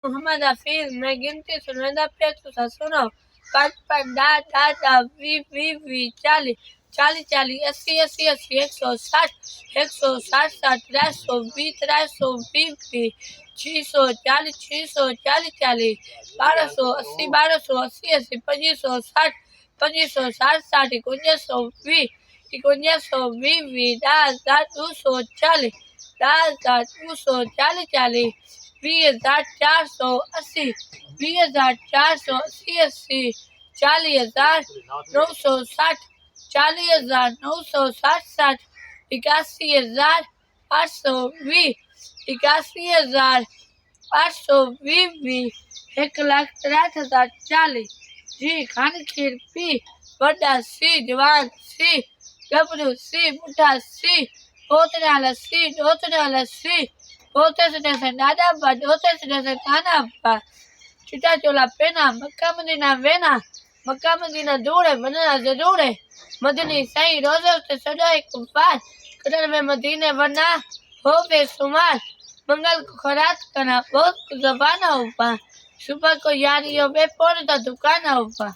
मोहम्मद हफीज। मैं गिनती सुनंदा पे तुसा सुनो। 5 5 10 10 10 20 20 20 40 40 40 80 80 80 160 160 60 320 320 600 40 600 40 40 1280 1280 80 2560 2560 60 5120 5120 10 10 240 10 240 40 20,480 20,480 80 40,960 40,960 60 81,820 81,820 1,63,040 जी खान खीर पी बड़ा सी जवान सी गबरू सी बुढ़ा सी पोतने वाला सी दोतने वाला सी पोते से नाना अब्बा दोते से नाना अब्बा चिटा चोला पेना मक्का मदीना वेना मक्का मदीना दूर है बनना जरूर है मदनी सही रोजे से सदा एक पास कदर में मदीने वरना हो बेसुमार मंगल को खरात करना बहुत जबाना ऊपर सुबह को यारियों में पौधा दुकान ऊपर।